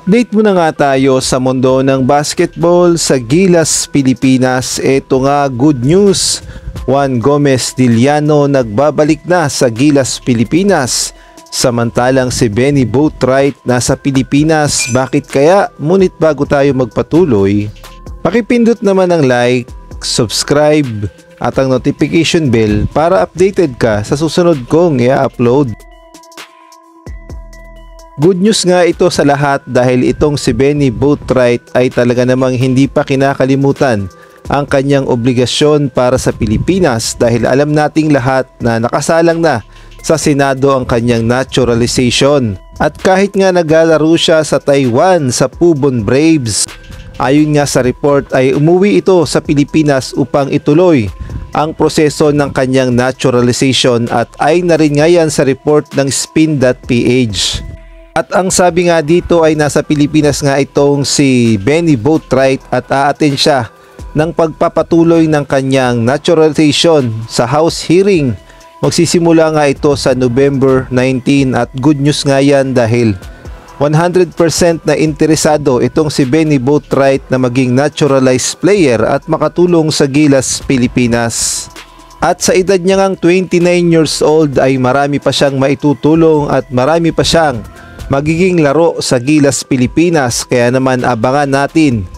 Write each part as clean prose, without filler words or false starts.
Update muna nga tayo sa mundo ng basketball sa Gilas, Pilipinas. Ito nga, good news. Juan Gomez Diliano nagbabalik na sa Gilas, Pilipinas. Samantalang si Benny Boatwright nasa Pilipinas. Bakit kaya? Ngunit bago tayo magpatuloy, pakipindot naman ang like, subscribe at ang notification bell para updated ka sa susunod kong i-upload. Good news nga ito sa lahat dahil itong si Benny Boatwright ay talaga namang hindi pa kinakalimutan ang kanyang obligasyon para sa Pilipinas dahil alam nating lahat na nakasalang na sa Senado ang kanyang naturalization. At kahit nga naglalaro siya sa Taiwan sa Pubon Braves, ayon nga sa report ay umuwi ito sa Pilipinas upang ituloy ang proseso ng kanyang naturalization at ay na rin nga yan sa report ng spin.ph. At ang sabi nga dito ay nasa Pilipinas nga itong si Benny Boatwright at aattend siya ng pagpapatuloy ng kanyang naturalization sa House hearing. Magsisimula nga ito sa November 19 at good news nga yan dahil 100% na interesado itong si Benny Boatwright na maging naturalized player at makatulong sa Gilas, Pilipinas. At sa edad niya ngang 29 years old ay marami pa siyang maitutulong at marami pa siyang magiging laro sa Gilas, Pilipinas. Kaya naman abangan natin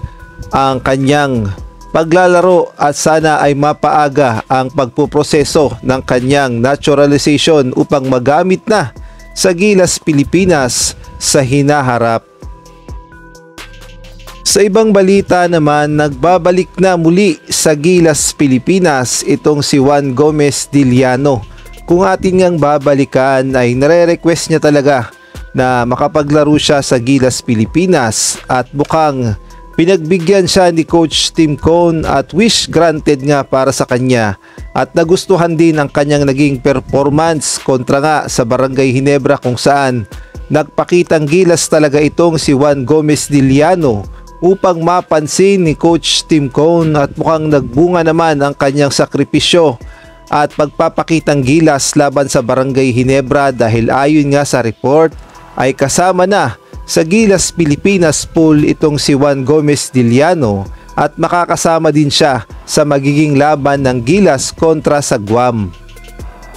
ang kanyang paglalaro at sana ay mapaaga ang pagpuproseso ng kanyang naturalization upang magamit na sa Gilas, Pilipinas sa hinaharap. Sa ibang balita naman, nagbabalik na muli sa Gilas, Pilipinas itong si Juan Gomez Diliano. Kung atin ngang babalikan ay nare-request niya talaga na makapaglaro siya sa Gilas, Pilipinas at mukhang pinagbigyan siya ni Coach Tim Cone at wish granted nga para sa kanya at nagustuhan din ang kanyang naging performance kontra nga sa Barangay Ginebra kung saan nagpakitang gilas talaga itong si Juan Gomez Diliano upang mapansin ni Coach Tim Cone at mukhang nagbunga naman ang kanyang sakripisyo at pagpapakitang gilas laban sa Barangay Ginebra dahil ayon nga sa report ay kasama na sa Gilas, Pilipinas pool itong si Juan Gomez Diliano at makakasama din siya sa magiging laban ng Gilas kontra sa Guam.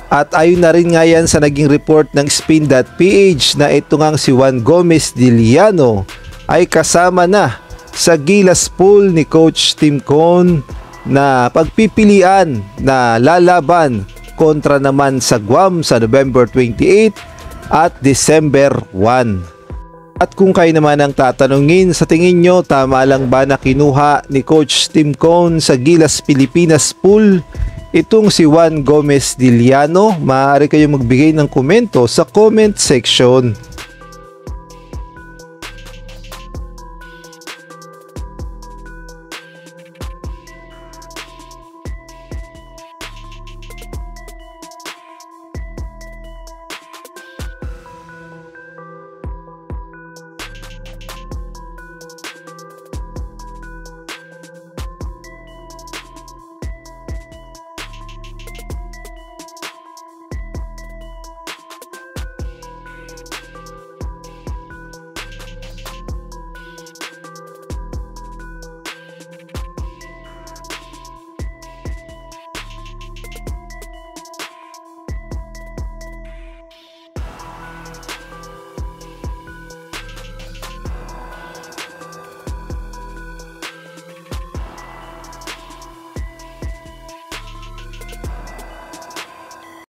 At ayon na rin nga yan sa naging report ng spin.ph na ito ngang si Juan Gomez Diliano ay kasama na sa Gilas pool ni Coach Tim Cone na pagpipilian na lalaban kontra naman sa Guam sa November 28 at December 1. At kung kayo naman ang tatanungin, sa tingin nyo tama lang ba na kinuha ni Coach Tim Cone sa Gilas, Pilipinas pool itong si Juan Gomez Diliano? Maaari kayong magbigay ng komento sa comment section.